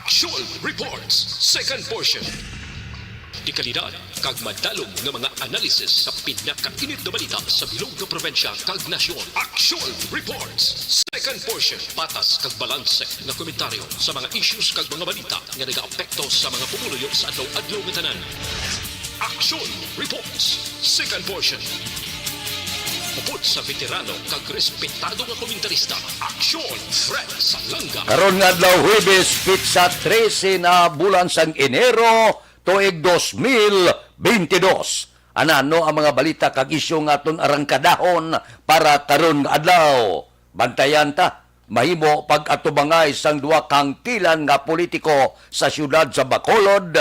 Actual Reports, second portion. Di kalidad, kag madalong nga mga analisis sa pinakainit na balita sa bilog na probensya kag nasyon. Actual Reports, second portion. Patas kag balanse na komentaryo sa mga issues kag mga balita nga nagaapekto sa mga pumuluyo sa adlaw-adlaw nga tanan. Actual Reports, second portion. Upod sa veterano kag respetado nga komentarista, Aksyon Fred Salanga. Karon nga adlaw Huwebes, pitsa 13 na bulan sang Enero, tuig 2022. Anano ang mga balita kag isyu nga aton arangkadahon para karon nga adlaw. Bantayan ta, mahimo pag-atubangay sang duha kang pilan nga politiko sa siyudad sa Bacolod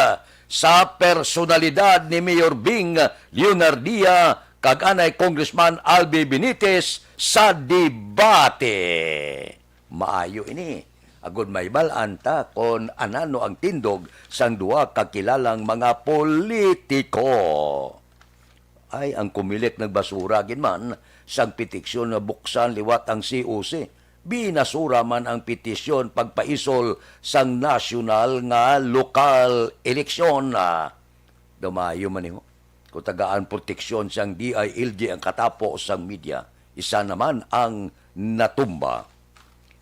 sa personalidad ni Mayor Bing Leonardia kag anay Congressman Albi Benitez sa debate. Maayo ini. Agud may balaan ta kon anano ang tindog sang duha kakilalang mga politiko. Ay, ang kumilik nagbasura ginman sang petisyon na buksan liwat ang COC. Binasura man ang petisyon pagpaisol sang nasyonal nga lokal eleksyon. Dumayo man niyo. Kutagaan proteksyon siyang DILG ang katapo sang media. Isa naman ang natumba.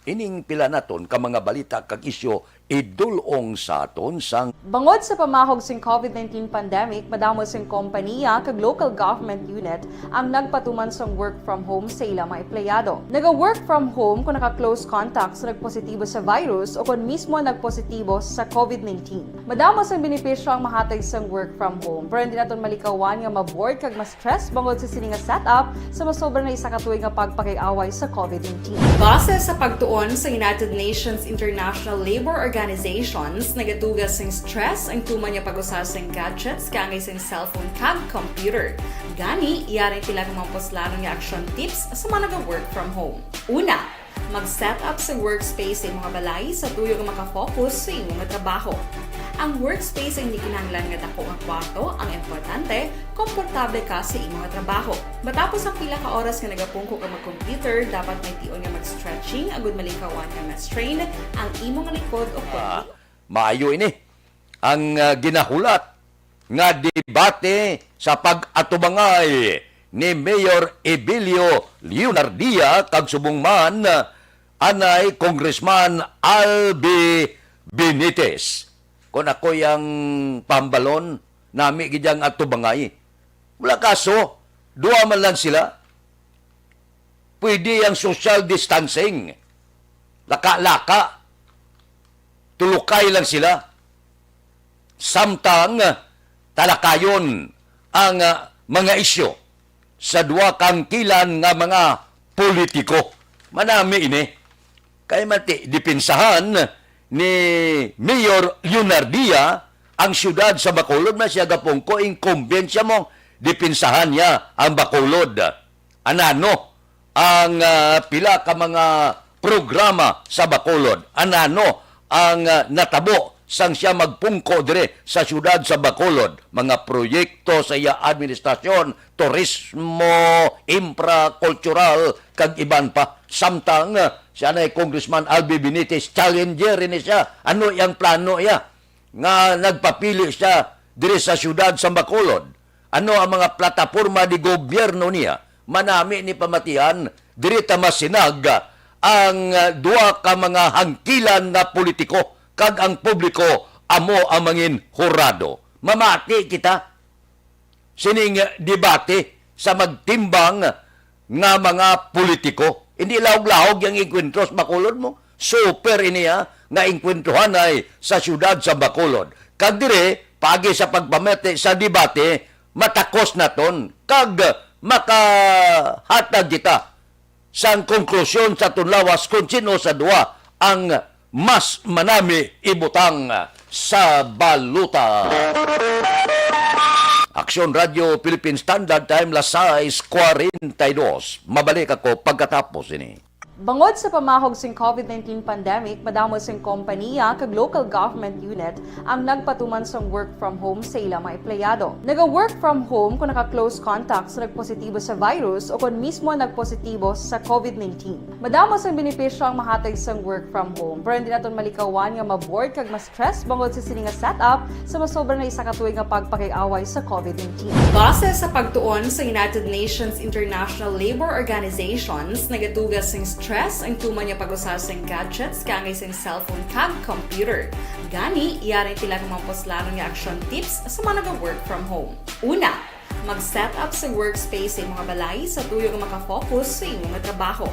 Ining pila naton ka mga balita kag isyo idulong sa aton sang Bangod sa pamahog sing COVID-19 pandemic, madamo sing kompanya kag local government unit ang nagpatuman sang work from home sa ilang mga empleyado. Naga-work from home kung naka-close contact sa nagpositibo sa virus o kung mismo nagpositibo sa COVID-19. Madamo sang benepisyo ang mahatag sang work from home, pero hindi naton malikawan nga ma-bored kag ma-stress bangod sa sini nga setup sa masobra na isa ka tuig nga pagpakiaway sa COVID-19. Base sa pagtuon sa United Nations International Labour Organizations, nagatugas ng stress ang tuman niya pag-usas ng gadgets kangay sa cellphone kag computer. Gani, iyaring tila ng mga poslanong nga action tips sa mga nag-work from home. Una, mag-set up sa workspace sa imong balay sa tuyo nga makafocus sa imong trabaho. Ang workspace ay hindi kinahanglan nga dako nga kwarto, ang importante, komportable ka sa imong trabaho. Matapos ang pila ka oras nga nagapungko ka mag-computer, dapat may tion nga mag-stretching agud malikawan nga ma-strain ang imong likod o kundi. maayo ini. Ang ginahulat nga debate sa pag-atubangay ni Mayor Ebilio Leonardia kag subong man anay Congressman Albi Benitez. Kung ako yung pambalon, nami gidyang atubangay. Wala kaso, duwa man lang sila. Pwede yung social distancing. Laka-laka. Tulukay lang sila. Samtang talakayon ang mga isyo sa duwa kang kilan nga mga politiko. Manami ini. Kaya mati, dipinsahan ni Mayor Leonardia ang siyudad sa Bacolod na siya gapongko incumbent siya mong dipinsahan niya ang Bacolod. Anano ang pila ka mga programa sa Bacolod? Anano ang natabo sang siya magpungko dire sa siyudad sa Bacolod? Mga proyekto sa iya administrasyon, turismo, infracultural, kag iban pa. Samtang siya na Congressman Albi Benitez, challenger rin siya. Ano yung plano niya? Nga nagpapili siya dire sa siyudad sa Bacolod. Ano ang mga plataforma di gobyerno niya? Manami ni pamatian, dire ta masinag ang duwa ka mga hangkilan na politiko kag ang publiko amo ang mangin hurado. Mamati kita sining debate sa magtimbang nga mga politiko. Hindi lahog-lahog yung inkwentros Bacolod mo. Super iniya nga inkwentruhan ay sa siyudad sa Bacolod. Kag dire, pagi sa pagpamete sa debate, matakos na ton. Kag makahatag kita sa konklusyon sa tunlawas kung sino sa duwa ang mas manami ibutang sa baluta. Aksyon Radio Philippine Standard Time, 6:42. Mabalik ako pagkatapos ini. Bangod sa pamahog sing COVID-19 pandemic, madamo sing kompanya kag local government unit ang nagpatuman sang work from home sa ilang mga empleyado. Naga-work from home kung naka-close contacts na nagpositibo sa virus o kung mismo nagpositibo sa COVID-19. Madamo sang benepisyo ang mahatag sang work from home, pero hindi naton malikawan nga ma-bored kag ma-stress bangod sa sini nga setup sa masobra na isa ka tuig nga pagpakiaway sa COVID-19. Base sa pagtuon sa United Nations International Labour Organizations, nagatugas sing stress ang tuman niya pag-usar sa gadgets kangay sa cellphone kag computer. Gani, iyaring tila ng mga poslano nga action tips sa mga nag-work from home. Una, mag-set up sa workspace sa mga balay sa tuyo nga makafocus sa iyong mga trabaho.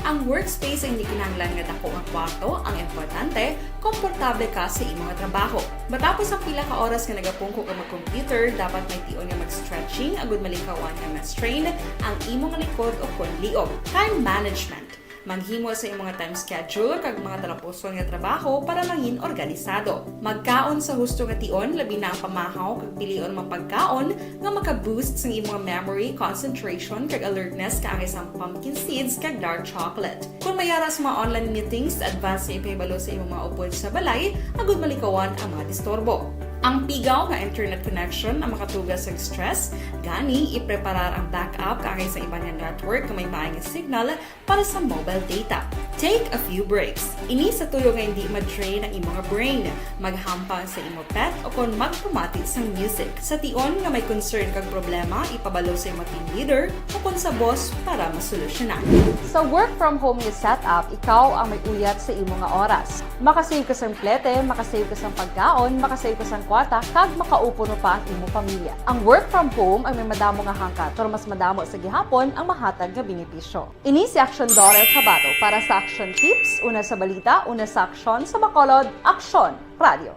Ang workspace ay hindi kinahanglan nga dako ang kwarto, ang importante, komportable ka sa iyong mga trabaho. Matapos ang pila ka oras nga nagapungko ka mag-computer, dapat may tion nga mag-stretching, agud malikawan nga ma-strain ang imong likod o konliog. Time management. Maghimo sa imong mga time schedule kag mga talapuson nga trabaho para mangin organisado. Magkaon sa husto nga tion, labi na ang pamahaw kag pilion mga pagkaon nga maka-boost sa imong memory, concentration kag alertness kaangay sa pumpkin seeds kag dark chocolate. Kung mayaras mga online meetings, advance na ipahibalo sa imong mga upod sa balay, agud malikawan ang mga disturbo. Ang pigaw nga internet connection ang makatugas sa stress, gani ipreparar ang backup kaangay sa iba nga network nga may maayong signal para sa mobile data. Take a few breaks. Ini sa tuyo nga hindi ma-drain ang imong brain, maghampang sa imong pet o kon magpumati sa music. Sa tion nga may concern kag problema, ipabalo sa imong team leader o kon sa boss para masolusyonan. Sa work from home nga setup, ikaw ang may uyat sa imong nga oras. Makasave ka sa plete, makasave ka sa pagkaon, makasave ka sa kwarta, kag makaupo no pa ang imong pamilya. Ang work from home ay may madamo nga hangkat, pero mas madamo sa gihapon ang mahatag nga benepisyo. Ini si Action Daughter Cabato para sa Action Tips, una sa balita, una sa aksyon, sa Bacolod, Action Radio.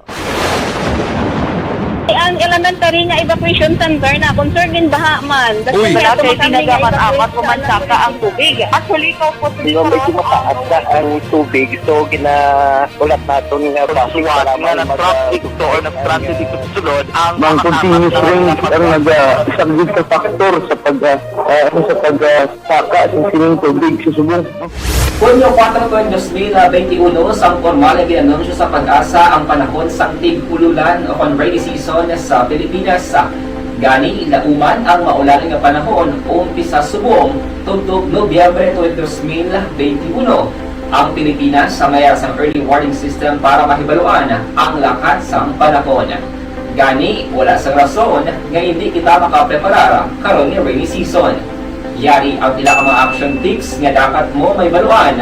Ang elementary nga evacuation center na concern din baha man. Uy! Wala kay tinagamat-amat kumansaka ang tubig. Actually, ikaw po Dito medyo mataas na ang tubig. So, ulat natin nga Siwat nga ng traffic to or nag-traffic dito sa sulod ang Mang continuous rain ang nag-isang sa factor sa pagsaka sa sining tubig sa subong. Hunyo 4 2021, sang formal na ginanunsyo sa pag-asa ang panahon sa tig-ululan o rainy season sa Pilipinas. Gani, lauman ang maulaling nga panahon umpisa subong tuntog Nobyembre 2021. Ang Pilipinas sa mayroon sang early warning system para mahibaluan ang lakat sang panahon. Gani, wala sang rason nga hindi kita makapreparar karon nga rainy season. Yari ang pila ka mga action tips nga dapat mo may baluan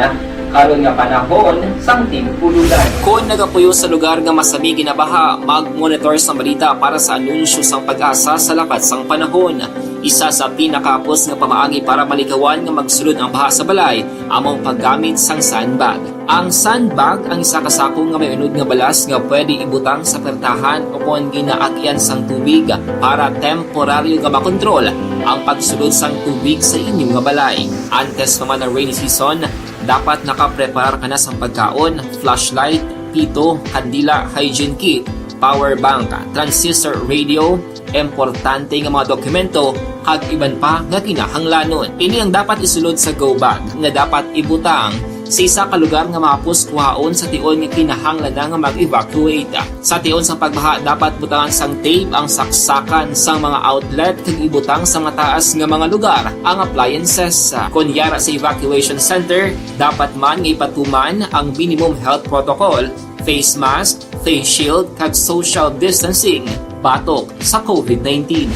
karon nga panahon sang tig-ululan. Kung nagapuyo sa lugar nga masabi ginabaha, mag-monitor sa balita para sa anunsyo sang pag-asa sa lakat sang panahon. Isa sa pinakapos nga pamaagi para malikawan nga magsulod ang baha sa balay, among paggamit sang sandbag. Ang sandbag ang isa ka sako nga may unod nga balas nga pwede ibutang sa pertahan o kung ginaagyan sang tubig para temporaryo nga makontrol ang pagsulod sang tubig sa inyong nga balay. Antes naman ng rainy season, dapat nakaprepare ka na sa pagkaon, flashlight, pito, kandila, hygiene kit, power bank, transistor radio, importante nga mga dokumento, kag iban pa nga kinahanglanon. Ini ang dapat isulod sa go bag nga dapat ibutang sa isa ka lugar nga mapos kuhaon sa tion nga kinahanglan na nga mag-evacuate. Sa tion sa pagbaha, dapat butangan sang tape ang saksakan sa mga outlet kag ibutang sa mga taas nga mga lugar ang appliances. Kunyara sa evacuation center, dapat man nga ipatuman ang minimum health protocol, face mask, face shield kag social distancing batok sa COVID-19.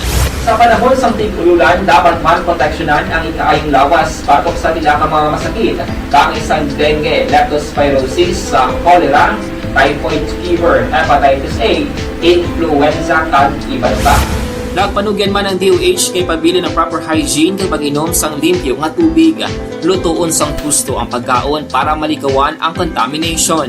Sa panahon sa tig-ululan, dapat man proteksyonan ang ikaayong lawas batok sa tila ka mga masakit, kang isang dengue, leptospirosis, cholera, typhoid fever, hepatitis A, influenza, kag iban pa. Nagpanugyan man ang DOH kay pabili ng proper hygiene kay pag-inom sang limpyo nga tubig. Lutuon sang gusto ang pagkaon para malikawan ang contamination.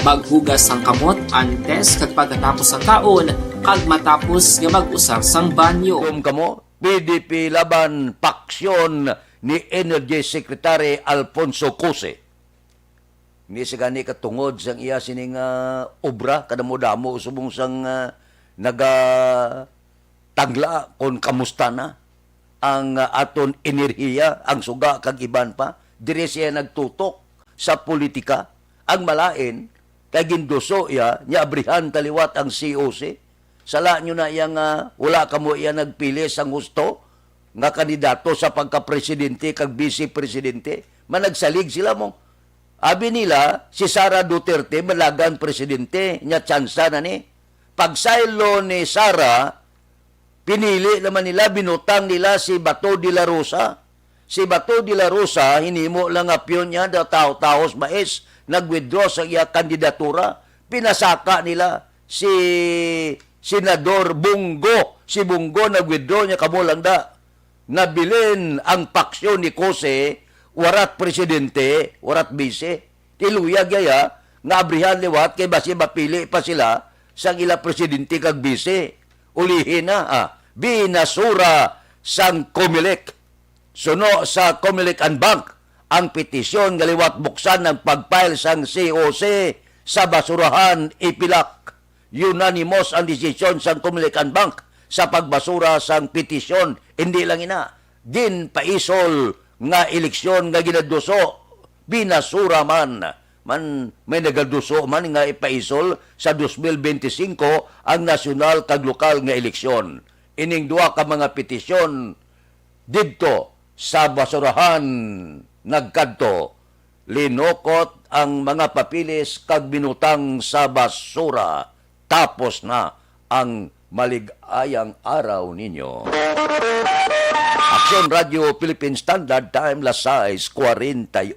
Maghugas sang kamot antes kag pagkatapos ang kaon kag matapos nga mag-usar sang banyo. Kung kamo, PDP laban paksyon ni Energy Secretary Alfonso Cose. Ni sa gani katungod sang iya sining obra kadamo-damo subong sang naga tagla kon kamusta na ang aton enerhiya, ang suga kag iban pa dire siya nagtutok sa politika. Ang malain, kay ginduso ya, niya abrihan taliwat ang COC. Sala nyo na yang wala ka mo iya nagpili sang gusto nga kandidato sa pagka-presidente kag vice-presidente. Managsalig sila mo. Abi nila, si Sara Duterte, malagan presidente, niya tsansa na ni. Pagsaylo ni Sara, pinili naman nila, binutang nila si Bato de la Rosa. Si Bato de la Rosa, hinimo lang apyon niya, da tao-taos mais, nag-withdraw sa iya kandidatura. Pinasaka nila si Senador Bungo. Si Bungo nag-withdraw niya, kamo lang da. Nabilin ang paksyon ni Kose, warat presidente, warat bise. Tiluyag yaya, nga abrihan liwat, kay basi mapili pa sila sa ila presidente kag bise. Ulihin na, binasura sang Comelec. Suno sa Comelec and Bank, ang petisyon galiwat buksan ng pagpile sang COC sa basurahan ipilak. Unanimous ang desisyon sang Comelec and Bank sa pagbasura sang petisyon. Hindi lang ina, din paisol nga eleksyon nga ginaduso, binasura man may nagaduso man nga ipaisol sa 2025 ang nasyonal kag lokal nga eleksyon. Ining duha ka mga petisyon didto sa basurahan nagkadto, linokot ang mga papilis kag binutang sa basura. Tapos na ang maligayang araw ninyo. Aksyon Radio Philippine Standard Time, Lasais 48.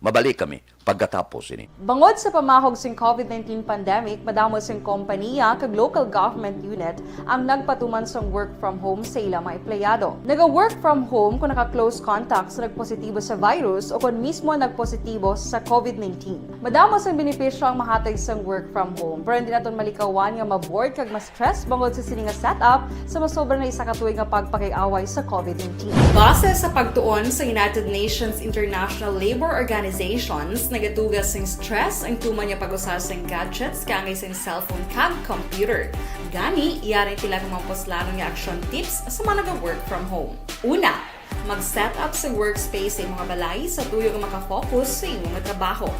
Mabalik kami pagkatapos ini. Bangod sa pamahog sing COVID-19 pandemic, madamo sing kompanya kag local government unit ang nagpatuman sang work from home sa ilang mga empleyado. Naga-work from home kung naka-close contacts na nagpositibo sa virus o kung mismo nagpositibo sa COVID-19. Madamo sang benepisyo ang mahatag sang work from home, pero hindi naton malikawan nga ma-bored kag ma-stress bangod sa sini nga setup sa masobra na isa ka tuig nga pagpakiaway sa COVID-19. Base sa pagtuon sa United Nations International Labour Organizations, nagatugas ng stress ang tuman niya pag-usar sa gadgets kangay sa cellphone kag computer. Gani, iyari tila ng mga poslano nga action tips sa mga nag-work from home. Una, mag-set up sa workspace sa mga balay sa tuyo nga makafocus sa imong trabaho.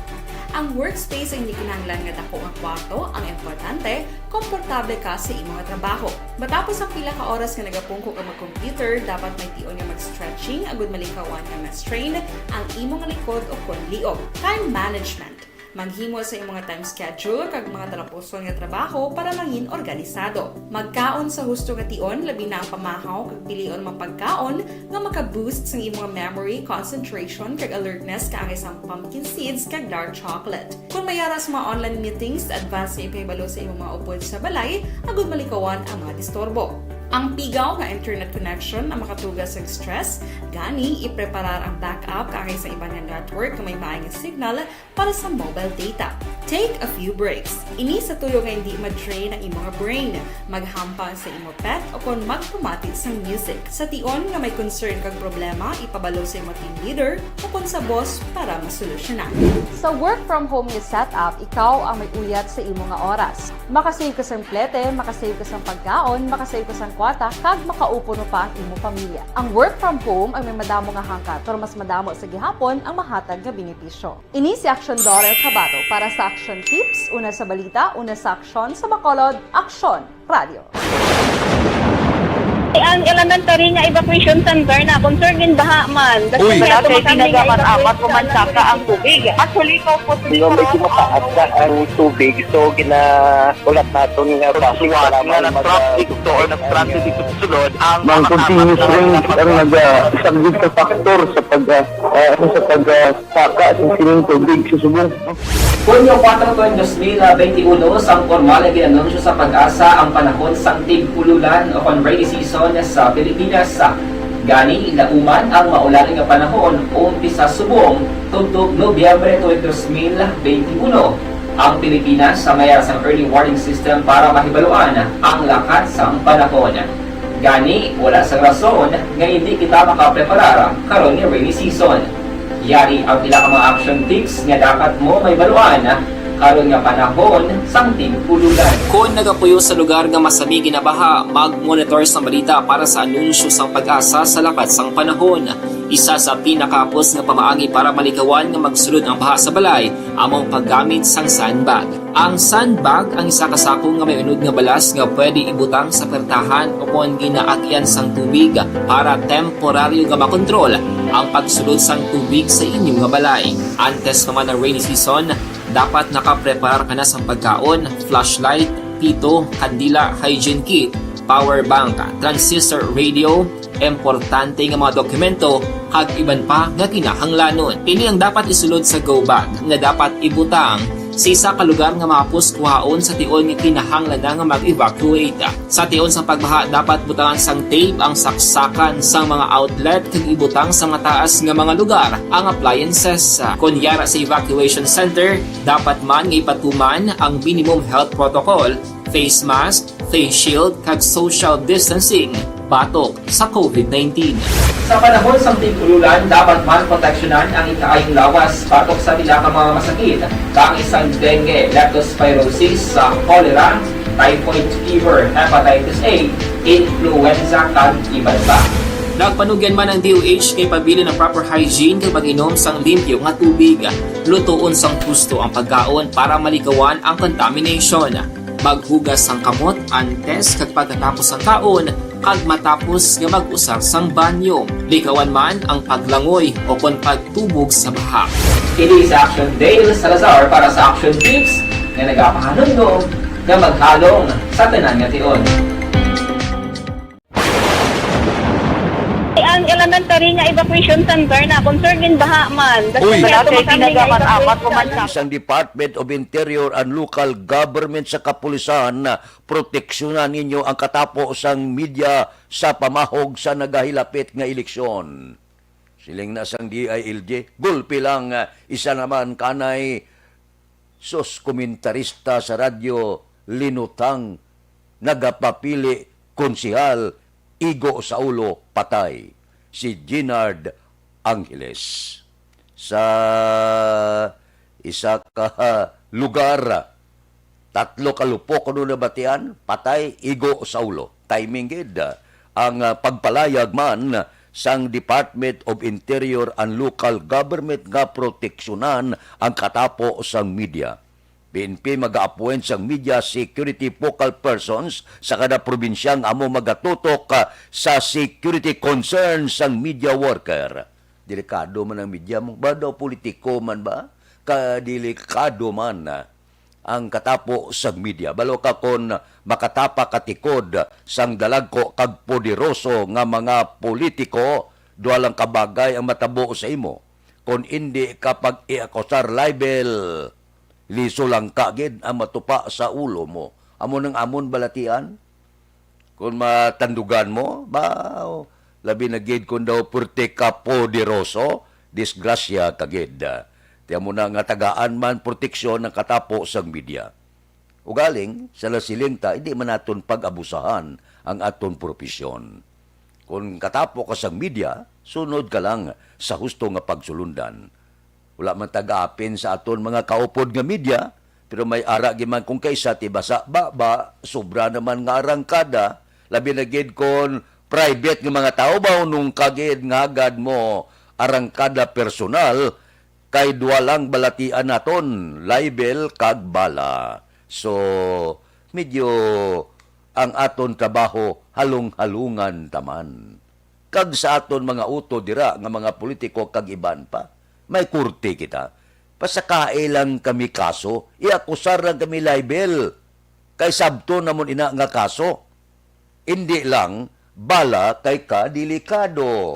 Ang workspace ay hindi kinahanglan nga dako nga kwarto, ang importante, komportable ka sa imong trabaho. Matapos ang pila ka oras nga nagapungko ka mag-computer, dapat may tion nga mag-stretching agud malikawan nga ma-strain ang imong likod o konliog. Time management. Maghimo sa imong time schedule kag mga talapuson nga trabaho para mangin organisado. Magkaon sa husto nga tion, labi na ang pamahaw kag pilion mapagkaon nga maka-boost sa imong memory, concentration kag alertness kaangay sa pumpkin seeds kag dark chocolate. Kung mayara sa mga online meetings, advance na ipahibalo sa imong mga upod sa balay, agud malikawan ang mga disturbo. Ang pigaw nga internet connection ang makatugas sa stress, gani ipreparar ang backup kaangay sa ibang network na may maayong signal para sa mobile data. Take a few breaks. Ini sa tuyo nga hindi ma-drain ang imong brain, maghampang sa imong pet o kung magpumati sa music. Sa tion nga may concern kag problema, ipabalo sa imong team leader o kung sa boss para masolusyonan. Sa work from home nga setup, ikaw ang may uyat sa imong nga oras. Makasave ka sa plete, makasave ka sa pagkaon, makasave ka sa kwata, kag makaupo no pa ang imong pamilya. Ang work from home ay may madamo nga hangkat, pero mas madamo sa gihapon ang mahatag nga benepisyo. Ini si Aksyon Dorel Cabato para sa Action Tips, una sa balita, una sa aksyon sa Bacolod, Aksyon Radio. Ang elementary nga evacuation center na concern din baha man. Uy, Kasi apat pumansaka ang tubig. Actually, ikaw po Di ba medyo mataas na ang tubig, so ginaulat natin nga pagsiwas nga nag-traffic to or nag-transit dito sa sulod ang Mang continuous rain ang nag-subject sa factor sa pagsaka sa sining tubig sa subong. Hunyo 4 2021, sang formal na ginanunsyo sa pag-asa ang panahon sang tig-ululan o kon rainy season sa Pilipinas. Gani, lauman ang maulan nga panahon umpisa subong tugtog Nobyembre 2021. Ang Pilipinas sa mayroon sang early warning system para mahibaluan ang lakat sang panahon. Gani, wala sa rason nga hindi kita makapreparar karon ni rainy season. Yari ang pila ka mga action tips nga dapat mo may baluan karon nga panahon sang tig-ululan. Kung nagapuyo sa lugar nga masami ginabaha, mag-monitor sa balita para sa anunsyo sang pag-asa sa lakat sang panahon. Isa sa pinakapos nga pamaagi para malikawan nga magsulod ang baha sa balay among paggamit sang sandbag. Ang sandbag ang isa ka sako nga may unod nga balas nga pwede ibutang sa pertahan o kung ginaagyan sang tubig para temporaryo nga makontrol ang pagsulod sang tubig sa inyong nga balay. Antes naman ng rainy season, dapat nakapreparar ka na sa pagkaon, flashlight, pito, kandila, hygiene kit, power bank, transistor radio, importante nga mga dokumento kag iban pa nga kinahanglanon. Pili ang dapat isulod sa go bag nga dapat ibutang sa isa ka lugar nga mapus kuhaon sa tion nga kinahanglan nga mag-evacuate. Sa tion sa pagbaha dapat butangan sang tape ang saksakan sang mga outlet kag ibutang sa mataas nga mga lugar ang appliances. Kunyara sa evacuation center, dapat man nga ipatuman ang minimum health protocol, face mask, face shield kag social distancing batok sa COVID-19. Sa panahon sa tig-ululan, dapat man proteksyonan ang ikaayong lawas batok sa pila ka mga masakit, kang isang dengue, leptospirosis, cholera, typhoid fever, hepatitis A, influenza, kag iban pa. Nagpanugyan man ang DOH kay pabili ng proper hygiene kay pag-inom sang limpyo nga tubig, lutuon sang gusto ang pagkaon para malikawan ang contamination. Maghugas sang kamot antes kag pagkatapos ang kaon kag matapos nga mag-usar sang banyo. Likawan man ang paglangoy o kon pagtubog sa baha. Kini sa Action Dale Salazar para sa Action Tips nga nagapahanundong nga maghalong sa tanan nga tion. Ang elementary nga evacuation center na concern din baha man. Uy! Dati Isang Department of Interior and Local Government sa kapulisan na proteksyonan ninyo ang katapo sang media sa pamahog sa nagahilapit nga eleksyon. Siling na sang DILG, gulpi lang isa naman kanay sos komentarista sa radyo linutang nagapapili konsihal Igo sa ulo patay si Ginard Angeles sa isa ka lugar, 3 kalupok kuno na batian, patay, igo sa ulo. Timing gid ang pagpalayag man sang Department of Interior and Local Government nga proteksyonan ang katapo sang media. PNP mag-appoint sang media security focal persons sa kada probinsyang amo magatutok sa security concerns sang media worker. Delikado man ang media mo. Ba daw politiko man ba? Kadelikado man ang katapo sang media. Balo ka kon makatapa katikod sang dalagko kag poderoso nga mga politiko, dualang kabagay ang matabo sa imo. Kung hindi kapag i-akusar libel, liso lang kagid ang matupa sa ulo mo. Amo ng amon balatian? Kung matandugan mo, ba, labi na gid kung daw purte ka poderoso, disgrasya kagid. Tiyan mo na nga tagaan man proteksyon ng katapo sang media. Ugaling, sa lasilingta, hindi man naton pag-abusahan ang aton profesyon. Kung katapo ka sang media, sunod ka lang sa husto nga pagsulundan. Wala man taga-apin sa aton mga kaupod nga media, pero may ara giman kung kaysa tibasa ba sobra naman nga arangkada, labi na gid kon private nga mga tao ba nung kagid nga agad mo arangkada personal kay duwalang balatian naton libel kag bala. So medyo ang aton trabaho halong-halungan taman. Kag sa aton mga uto dira nga mga politiko kag iban pa. May kurte kita. Pasakae lang kami kaso, iakusar lang kami libel. Kay sabto namon ina nga kaso. Hindi lang, bala kay kadelikado.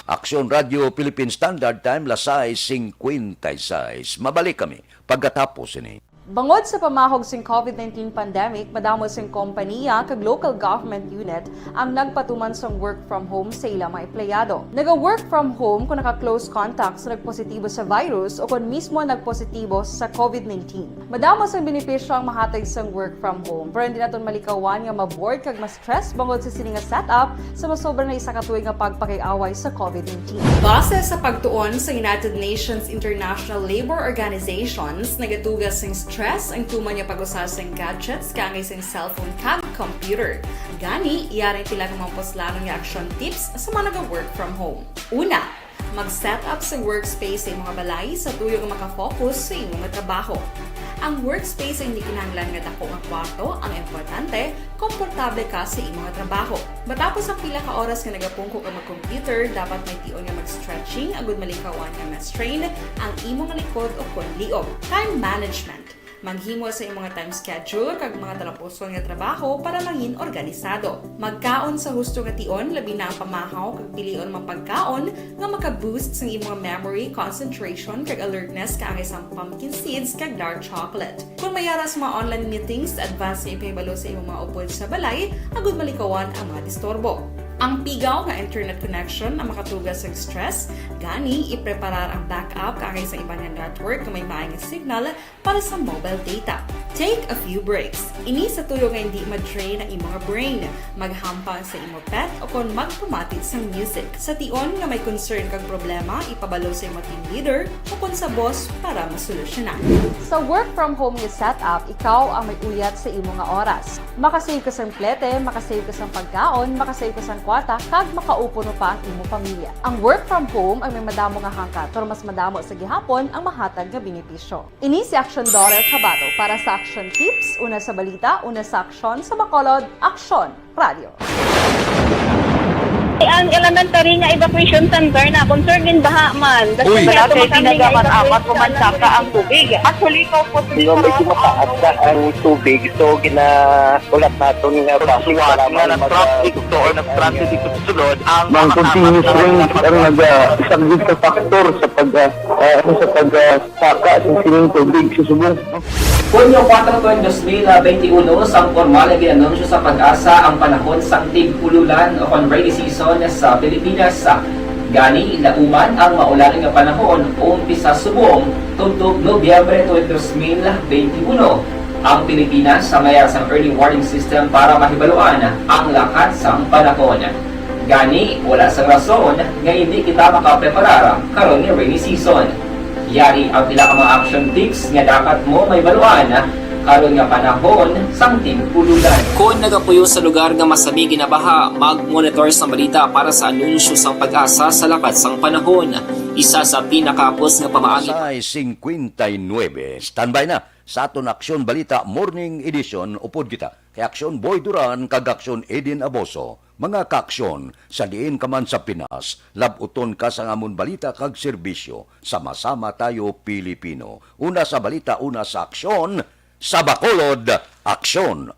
Aksyon Radio Philippine Standard Time, Lasay 56. Mabalik kami pagkatapos ini. Bangod sa pamahog sing COVID-19 pandemic, madamo sing kompanya kag local government unit ang nagpatuman sang work from home sa ilang mga empleyado. Naga-work from home kung naka-close contacts na nagpositibo sa virus o kung mismo nagpositibo sa COVID-19. Madamo sang benepisyo ang mahatag sang work from home, pero hindi naton malikawan nga ma-bored kag ma-stress bangod sa sini nga setup sa masobra na isa ka tuig nga pagpakiaway sa COVID-19. Base sa pagtuon sa United Nations International Labour Organizations, nagatugas sing stress ang tuman niya pag-usar sa gadgets kaya sa cellphone kag computer. Gani, iyaring pila ng mga poslanong yung action tips sa mga nag-work from home. Una, mag-set up sa workspace sa mga balay sa tuyong makafocus sa imong trabaho. Ang workspace ay hindi kinahanglan nga dako nga kwarto, ang importante, komportable ka sa imong trabaho. Matapos ang pila ka oras nga nagapungko ka mag-computer, dapat may tion nga mag-stretching agud malikawan nga ma-strain ang imong likod o konliog. Time management. Maghimo sa imong time schedule kag mga talapuson nga trabaho para maging organisado. Magkaon sa husto nga tion labi na ang pamahaw kag pilion mang pagkaon nga maka-boost sa imong memory, concentration kag alertness kaangay sa pumpkin seeds kag dark chocolate. Kung mayara sa mga online meetings, advance nga ipahibalo sa imong mga upod sa balay agud malikawan ang mga disturbo. Ang pigaw nga internet connection ang makatugas sa stress, gani ipreparar ang backup kaangay sa ibang network na may maayong signal para sa mobile data. Take a few breaks. Ini sa tuyo nga hindi ma-drain ang imong brain, maghampang sa imong pet o kung magpumatid sa music. Sa tion nga may concern kag problema, ipabalo sa imong team leader o kung sa boss para masolusyonan. Sa work from home nga setup, ikaw ang may uyat sa imong nga oras. Makasave ka sa plete, makasave ka sa pagkaon, makasave ka sa kwata, kag makaupo mo pa ang imong pamilya. Ang work from home ay may madamo nga hangkat, pero mas madamo sa gihapon ang mahatag nga benepisyo. Ini si Action Daughter Kabato para sa Action Tips, una sa balita, una sa aksyon, sa Bacolod, Aksyon Radio. Ang elementary nga evacuation center na concern din baha man. Uy. Kasi tinagaman apat kumansaka ang tubig. Actually, ikaw po Di ba medyo mataas na ang tubig, so ginaulat natin nga Kasuwat nga ng traffic to or ng transit dito sa sulod ang Mang continuous rain ang nag-isang sa factor sa pagsaka sa sining tubig sa subong. Hunyo 4 2021, sang formal na ginanunsyo sa pag-asa ang panahon sang tig-ululan o kon rainy season sa Pilipinas. Gani, lauman ang maulaling nga panahon umpisa subong tugtog Nobyembre 2021. Ang Pilipinas sa mayroon sang early warning system para mahibaluan ang lakat sang panahon. Gani, wala sang rason nga hindi kita makapreparar karon ni rainy season. Yari ang pila ka mga action tips nga dapat mo may baluan karon nga panahon sang tig-ululan. Kung nagapuyo sa lugar nga masami ginabaha, mag-monitor sa balita para sa anunsyo sang pag-asa sa lakat sang panahon. Isa sa pinakapos nga pamaagi Sa 59, standby na sa aton Aksyon Balita Morning Edition upod kita. Kay Aksyon Boy Duran kag Aksyon Edin Aboso. Mga kaaksyon sa diin ka man sa Pinas, labuton ka sa ngamon balita kag serbisyo. Sama-sama tayo Pilipino. Una sa balita, una sa aksyon, sa Bacolod, Aksyon